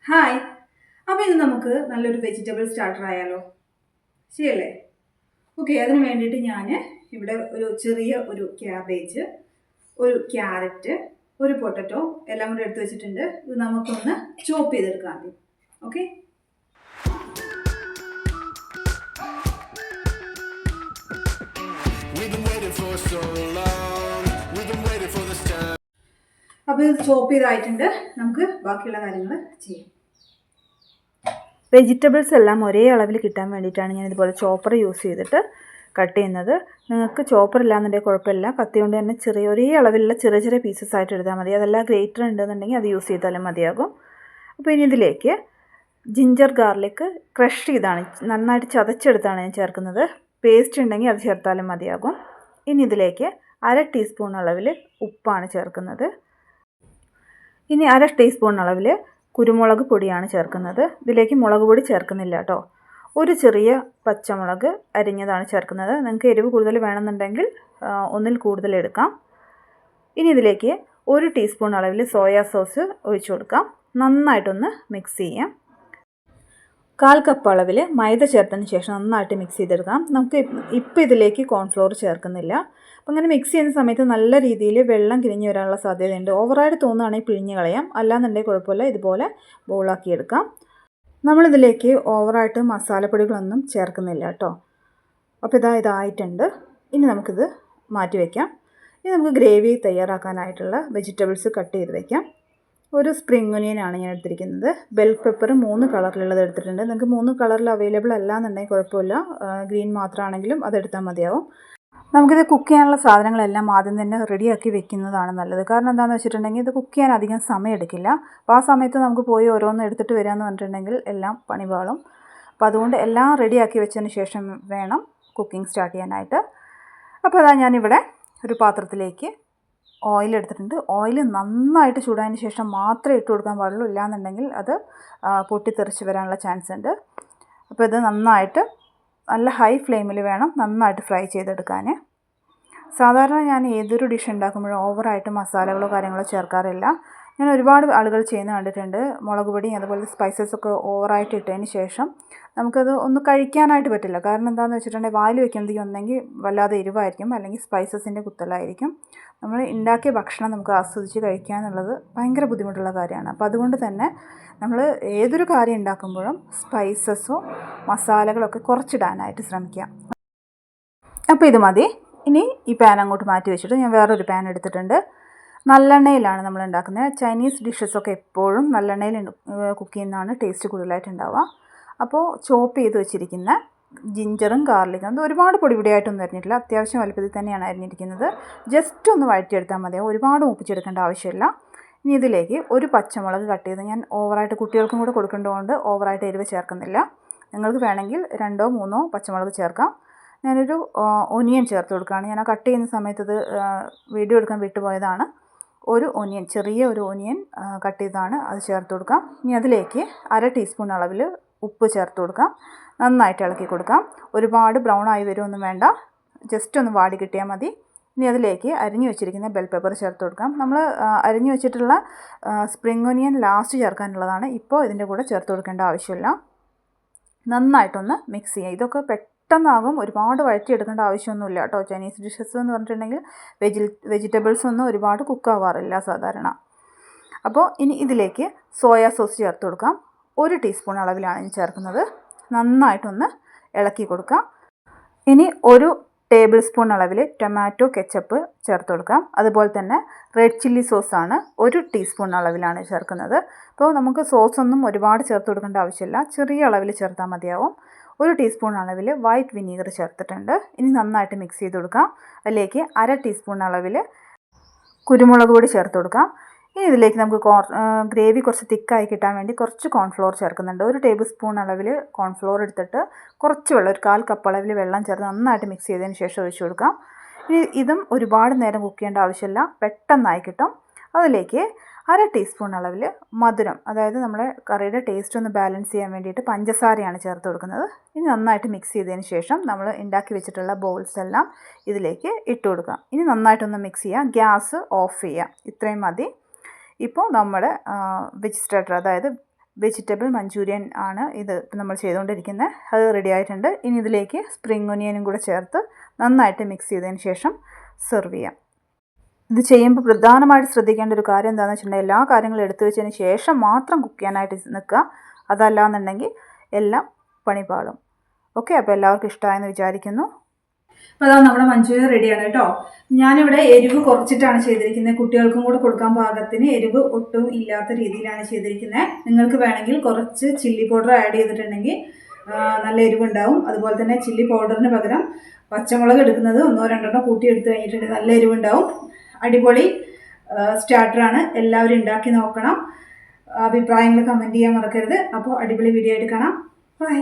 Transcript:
Hi. അപ്പോൾ ഇന്ന് നമുക്ക് നല്ലൊരു വെജിറ്റബിൾ സ്റ്റാർട്ടർ ആയാലോ? ശരിയല്ലേ? ഓക്കെ, അതിന് വേണ്ടിയിട്ട് ഞാൻ ഇവിടെ ഒരു ചെറിയ ഒരു ക്യാബേജ്, ഒരു ക്യാരറ്റ്, ഒരു പൊട്ടറ്റോ എല്ലാം കൂടെ എടുത്ത് വെച്ചിട്ടുണ്ട്. ഇത് നമുക്കൊന്ന് ചോപ്പ് ചെയ്തെടുക്കാം ആദ്യം. ഓക്കെ. അപ്പോൾ ഇത് ചോപ്പ് ചെയ്തായിട്ടുണ്ട്. നമുക്ക് ബാക്കിയുള്ള കാര്യങ്ങൾ ചെയ്യാം. വെജിറ്റബിൾസ് എല്ലാം ഒരേ അളവിൽ കിട്ടാൻ വേണ്ടിയിട്ടാണ് ഞാൻ ഇതുപോലെ ചോപ്പർ യൂസ് ചെയ്തിട്ട് കട്ട് ചെയ്യുന്നത്. നിങ്ങൾക്ക് ചോപ്പർ ഇല്ലാന്നുണ്ടെങ്കിൽ കുഴപ്പമില്ല, കത്തി കൊണ്ട് തന്നെ ഒരേ അളവിലുള്ള ചെറിയ ചെറിയ പീസസ് ആയിട്ട് എടുത്താൽ മതി. അതല്ല ഗ്രേറ്റർ ഉണ്ടെന്നുണ്ടെങ്കിൽ അത് യൂസ് ചെയ്താലും മതിയാകും. അപ്പോൾ ഇനി ഇതിലേക്ക് ജിഞ്ചർ ഗാർലിക് ക്രഷ് ചെയ്താണ്, നന്നായിട്ട് ചതച്ചെടുത്താണ് ഞാൻ ചേർക്കുന്നത്. പേസ്റ്റ് ഉണ്ടെങ്കിൽ അത് ചേർത്താലും മതിയാകും. ഇനി ഇതിലേക്ക് 1/2 ടീസ്പൂൺ അളവിൽ ഉപ്പാണ് ചേർക്കുന്നത്. ഇനി 1/2 ടീസ്പൂൺ അളവിൽ കുരുമുളക് പൊടിയാണ് ചേർക്കുന്നത്. ഇതിലേക്ക് മുളക് പൊടി ചേർക്കുന്നില്ല കേട്ടോ. ഒരു ചെറിയ പച്ചമുളക് അരിഞ്ഞതാണ് ചേർക്കുന്നത്. നിങ്ങൾക്ക് എരിവ് കൂടുതൽ വേണമെന്നുണ്ടെങ്കിൽ ഒന്നിൽ കൂടുതൽ എടുക്കാം. ഇനി ഇതിലേക്ക് 1 ടീസ്പൂൺ അളവിൽ സോയാ സോസ് ഒഴിച്ചു കൊടുക്കാം. നന്നായിട്ടൊന്ന് മിക്സ് ചെയ്യാം. 1/4 കപ്പ് അളവിൽ മൈദ ചേർത്തതിന് ശേഷം നന്നായിട്ട് മിക്സ് ചെയ്തെടുക്കാം. നമുക്ക് ഇപ്പോൾ ഇതിലേക്ക് കോൺഫ്ലോർ ചേർക്കുന്നില്ല. അപ്പോൾ അങ്ങനെ മിക്സ് ചെയ്യുന്ന സമയത്ത് നല്ല രീതിയിൽ വെള്ളം കിഴിഞ്ഞ് വരാനുള്ള സാധ്യതയുണ്ട്. ഓവറായിട്ട് തോന്നുകയാണെങ്കിൽ പിഴിഞ്ഞ് കളയാം, അല്ലാന്നുണ്ടെങ്കിൽ കുഴപ്പമില്ല. ഇതുപോലെ ബോളാക്കിയെടുക്കാം. നമ്മളിതിലേക്ക് ഓവറായിട്ട് മസാലപ്പൊടികളൊന്നും ചേർക്കുന്നില്ല കേട്ടോ. അപ്പോൾ ഇതായിട്ടുണ്ട്. ഇനി നമുക്കിത് മാറ്റി വയ്ക്കാം. ഇനി നമുക്ക് ഗ്രേവി തയ്യാറാക്കാനായിട്ടുള്ള വെജിറ്റബിൾസ് കട്ട് ചെയ്ത് വയ്ക്കാം. ഒരു സ്പ്രിംഗ് ഒനിയനാണ് ഞാൻ എടുത്തിരിക്കുന്നത്. ബെൽ പെപ്പർ 3 കളറിലുള്ളത് എടുത്തിട്ടുണ്ട്. നിങ്ങൾക്ക് 3 കളറിൽ അവൈലബിൾ അല്ല എന്നുണ്ടെങ്കിൽ കുഴപ്പമില്ല, ഗ്രീൻ മാത്രമാണെങ്കിലും അതെടുത്താൽ മതിയാവും. നമുക്കിത് കുക്ക് ചെയ്യാനുള്ള സാധനങ്ങളെല്ലാം ആദ്യം തന്നെ റെഡിയാക്കി വെക്കുന്നതാണ് നല്ലത്. കാരണം എന്താണെന്ന് വെച്ചിട്ടുണ്ടെങ്കിൽ ഇത് കുക്ക് ചെയ്യാൻ അധികം സമയം എടുക്കില്ല. അപ്പോൾ ആ സമയത്ത് നമുക്ക് പോയി ഓരോന്ന് എടുത്തിട്ട് വരാമെന്ന് പറഞ്ഞിട്ടുണ്ടെങ്കിൽ എല്ലാം പണിപാളും. അപ്പോൾ അതുകൊണ്ട് എല്ലാം റെഡിയാക്കി വെച്ചതിന് ശേഷം വേണം കുക്കിംഗ് സ്റ്റാർട്ട് ചെയ്യാനായിട്ട്. അപ്പോൾ അതാ ഞാനിവിടെ ഒരു പാത്രത്തിലേക്ക് ഓയിൽ എടുത്തിട്ടുണ്ട്. ഓയിൽ നന്നായിട്ട് ചൂടായതിന് ശേഷം മാത്രമേ ഇട്ട് കൊടുക്കാൻ പാടുള്ളൂ, ഇല്ലാന്നുണ്ടെങ്കിൽ അത് പൊട്ടിത്തെറിച്ച് വരാനുള്ള ചാൻസ് ഉണ്ട്. അപ്പോൾ ഇത് നന്നായിട്ട് നല്ല ഹൈ ഫ്ലെയിമിൽ വേണം നന്നായിട്ട് ഫ്രൈ ചെയ്തെടുക്കാൻ. സാധാരണ ഞാൻ ഏതൊരു ഡിഷ് ഉണ്ടാക്കുമ്പോഴും ഓവറായിട്ട് മസാലകളോ കാര്യങ്ങളോ ചേർക്കാറില്ല. ഞാൻ ഒരുപാട് ആളുകൾ ചെയ്യുന്ന കണ്ടിട്ടുണ്ട്. മുളക് പൊടി അതുപോലെ സ്പൈസസൊക്കെ ഓവറായിട്ട് ഇട്ടതിന് ശേഷം നമുക്കത് ഒന്ന് കഴിക്കാനായിട്ട് പറ്റില്ല. കാരണം എന്താണെന്ന് വെച്ചിട്ടുണ്ടെങ്കിൽ വായിൽ വയ്ക്കുന്നതെങ്കിൽ ഒന്നെങ്കിൽ വല്ലാതെ എരിവായിരിക്കും, അല്ലെങ്കിൽ സ്പൈസസിൻ്റെ കുത്തലായിരിക്കും. നമ്മൾ ഉണ്ടാക്കിയ ഭക്ഷണം നമുക്ക് ആസ്വദിച്ച് കഴിക്കുക എന്നുള്ളത് ഭയങ്കര ബുദ്ധിമുട്ടുള്ള കാര്യമാണ്. അപ്പോൾ അതുകൊണ്ട് തന്നെ നമ്മൾ ഏതൊരു കാര്യം ഉണ്ടാക്കുമ്പോഴും സ്പൈസസോ മസാലകളൊക്കെ കുറച്ചിടാനായിട്ട് ശ്രമിക്കുക. അപ്പോൾ ഇത് മതി. ഇനി ഈ പാൻ അങ്ങോട്ട് മാറ്റി വെച്ചിട്ട് ഞാൻ വേറൊരു പാൻ എടുത്തിട്ടുണ്ട്. നല്ലെണ്ണയിലാണ് നമ്മൾ ഉണ്ടാക്കുന്നത്. ചൈനീസ് ഡിഷസൊക്കെ എപ്പോഴും നല്ലെണ്ണയിൽ കുക്ക് ചെയ്യുന്നതാണ് ടേസ്റ്റ് കൂടുതലായിട്ട് ഉണ്ടാവുക. അപ്പോൾ ചോപ്പ് ചെയ്ത് വെച്ചിരിക്കുന്ന ജിഞ്ചറും ഗാർലിക്കും അത് ഒരുപാട് പൊടിയായിട്ടൊന്നും അരിഞ്ഞിട്ടില്ല, അത്യാവശ്യം വലുപ്പത്തിൽ തന്നെയാണ് അരിഞ്ഞിരിക്കുന്നത്. ജസ്റ്റ് ഒന്ന് വഴറ്റിയെടുത്താൽ മതി, ഒരുപാട് മൂപ്പിച്ചെടുക്കേണ്ട ആവശ്യമില്ല. ഇനി ഇതിലേക്ക് ഒരു പച്ചമുളക് കട്ട് ചെയ്ത്, ഞാൻ ഓവറായിട്ട് കുട്ടികൾക്കും കൂടെ കൊടുക്കേണ്ടതുകൊണ്ട് ഓവറായിട്ട് എരിവ് ചേർക്കുന്നില്ല. നിങ്ങൾക്ക് വേണമെങ്കിൽ 2 or 3 പച്ചമുളക് ചേർക്കാം. ഞാനൊരു ഒനിയൻ ചേർത്ത് കൊടുക്കുകയാണ്. ഞാൻ ആ കട്ട് ചെയ്യുന്ന സമയത്ത് ഇത് വീഡിയോ എടുക്കാൻ വിട്ടുപോയതാണ്. ഒരു ഒനിയൻ, ചെറിയ ഒരു ഒനിയൻ കട്ട് ചെയ്താണ്, അത് ചേർത്ത് കൊടുക്കാം. ഇനി അതിലേക്ക് 1/2 ടീസ്പൂൺ അളവിൽ ഉപ്പ് ചേർത്ത് കൊടുക്കാം. നന്നായിട്ട് ഇളക്കി കൊടുക്കാം. ഒരുപാട് ബ്രൗൺ ആയി വരുമൊന്നും വേണ്ട, ജസ്റ്റ് ഒന്ന് വാടി കിട്ടിയാൽ മതി. ഇനി അതിലേക്ക് അരിഞ്ഞു വെച്ചിരിക്കുന്ന ബെൽ പെപ്പർ ചേർത്ത് കൊടുക്കാം. നമ്മൾ അരിഞ്ഞു വെച്ചിട്ടുള്ള സ്പ്രിംഗ് ഒനിയൻ ലാസ്റ്റ് ചേർക്കാനുള്ളതാണ്, ഇപ്പോൾ ഇതിൻ്റെ കൂടെ ചേർത്ത് കൊടുക്കേണ്ട ആവശ്യമില്ല. നന്നായിട്ടൊന്ന് മിക്സ് ചെയ്യുക. ഇതൊക്കെ പെട്ടെന്നാകും, ഒരുപാട് വഴറ്റിയെടുക്കേണ്ട ആവശ്യമൊന്നുമില്ല കേട്ടോ. ചൈനീസ് ഡിഷസ് എന്ന് പറഞ്ഞിട്ടുണ്ടെങ്കിൽ വെജിറ്റബിൾസ് ഒന്നും ഒരുപാട് കുക്കാവാറില്ല സാധാരണ. അപ്പോൾ ഇനി ഇതിലേക്ക് സോയാ സോസ് ചേർത്ത് കൊടുക്കാം. 1 ടീസ്പൂൺ അളവിലാണ് ഞാൻ ചേർക്കുന്നത്. നന്നായിട്ടൊന്ന് ഇളക്കി കൊടുക്കാം. ഇനി 1 ടേബിൾ സ്പൂൺ അളവിൽ ടൊമാറ്റോ കെച്ചപ്പ് ചേർത്ത് കൊടുക്കാം. അതുപോലെ തന്നെ റെഡ് ചില്ലി സോസാണ് 1 ടീസ്പൂൺ അളവിലാണ് ചേർക്കുന്നത്. അപ്പോൾ നമുക്ക് സോസൊന്നും ഒരുപാട് ചേർത്ത് കൊടുക്കേണ്ട ആവശ്യമില്ല, ചെറിയ അളവിൽ ചേർത്താൽ മതിയാവും. 1 ടീസ്പൂൺ അളവിൽ വൈറ്റ് വിനീഗർ ചേർത്തിട്ടുണ്ട്. ഇനി നന്നായിട്ട് മിക്സ് ചെയ്ത് കൊടുക്കാം. അതിലേക്ക് 1/2 ടീസ്പൂൺ അളവിൽ കുരുമുളക് പൊടി ചേർത്ത് കൊടുക്കാം. ഇനി ഇതിലേക്ക് നമുക്ക് ഗ്രേവി കുറച്ച് തിക്കായി കിട്ടാൻ വേണ്ടി കുറച്ച് കോൺഫ്ലോർ ചേർക്കുന്നുണ്ട്. 1 ടേബിൾ സ്പൂൺ അളവിൽ കോൺഫ്ലോർ എടുത്തിട്ട് കുറച്ച് വെള്ളം, ഒരു 1/4 കപ്പ് അളവിൽ വെള്ളം ചേർത്ത് നന്നായിട്ട് മിക്സ് ചെയ്തതിന് ശേഷം ഒഴിച്ചു കൊടുക്കാം. ഇനി ഇതും ഒരുപാട് നേരം കുക്ക് ചെയ്യേണ്ട ആവശ്യമില്ല, പെട്ടെന്നായി കിട്ടും. അതിലേക്ക് 1/2 ടീസ്പൂൺ അളവിൽ മധുരം, അതായത് നമ്മുടെ കറിയുടെ ടേസ്റ്റ് ഒന്ന് ബാലൻസ് ചെയ്യാൻ വേണ്ടിയിട്ട് പഞ്ചസാരയാണ് ചേർത്ത് കൊടുക്കുന്നത്. ഇനി നന്നായിട്ട് മിക്സ് ചെയ്തതിന് ശേഷം നമ്മൾ ഉണ്ടാക്കി വെച്ചിട്ടുള്ള ബോൾസ് എല്ലാം ഇതിലേക്ക് ഇട്ട് കൊടുക്കാം. ഇനി നന്നായിട്ടൊന്ന് മിക്സ് ചെയ്യുക, ഗ്യാസ് ഓഫ് ചെയ്യുക. ഇത്രയും മതി. ഇപ്പോൾ നമ്മുടെ വെജ് സ്റ്റാർട്ടർ, അതായത് വെജിറ്റബിൾ മഞ്ചൂരിയൻ ആണ് ഇത് നമ്മൾ ചെയ്തുകൊണ്ടിരിക്കുന്നത്. അത് റെഡി ആയിട്ടുണ്ട്. ഇനി ഇതിലേക്ക് സ്പ്രിംഗ് ഒനിയനും കൂടെ ചേർത്ത് നന്നായിട്ട് മിക്സ് ചെയ്തതിന് ശേഷം സെർവ് ചെയ്യാം. ഇത് ചെയ്യുമ്പോൾ പ്രധാനമായിട്ട് ശ്രദ്ധിക്കേണ്ട ഒരു കാര്യം എന്താണെന്ന് വെച്ചിട്ടുണ്ടെങ്കിൽ എല്ലാ കാര്യങ്ങളും എടുത്തു വെച്ചതിന് ശേഷം മാത്രം കുക്ക് ചെയ്യാനായിട്ട് നിൽക്കുക. അതല്ലാന്നുണ്ടെങ്കിൽ എല്ലാം പണിപാളും. ഓക്കെ, അപ്പോൾ എല്ലാവർക്കും ഇഷ്ടമായെന്ന് വിചാരിക്കുന്നു. അപ്പോൾ അതാ നമ്മുടെ മഞ്ചൂരിയൻ റെഡിയാണ് കേട്ടോ. ഞാനിവിടെ എരിവ് കുറച്ചിട്ടാണ് ചെയ്തിരിക്കുന്നത്. കുട്ടികൾക്കും കൂടെ കൊടുക്കാൻ പാകത്തിന് എരിവ് ഒട്ടും ഇല്ലാത്ത രീതിയിലാണ് ചെയ്തിരിക്കുന്നത്. നിങ്ങൾക്ക് വേണമെങ്കിൽ കുറച്ച് ചില്ലി പൗഡർ ആഡ് ചെയ്തിട്ടുണ്ടെങ്കിൽ നല്ല എരിവുണ്ടാവും. അതുപോലെ തന്നെ ചില്ലി പൗഡറിന് പകരം പച്ചമുളക് എടുക്കുന്നത് 1-2 കൂട്ടി എടുത്ത് കഴിഞ്ഞിട്ടുണ്ടെങ്കിൽ നല്ല എരിവുണ്ടാവും. അടിപൊളി സ്റ്റാർട്ടറാണ്. എല്ലാവരും ഉണ്ടാക്കി നോക്കണം. അഭിപ്രായങ്ങൾ കമൻറ്റ് ചെയ്യാൻ മറക്കരുത്. അപ്പോൾ അടിപൊളി വീഡിയോ ആയിട്ട് കാണാം. ബൈ.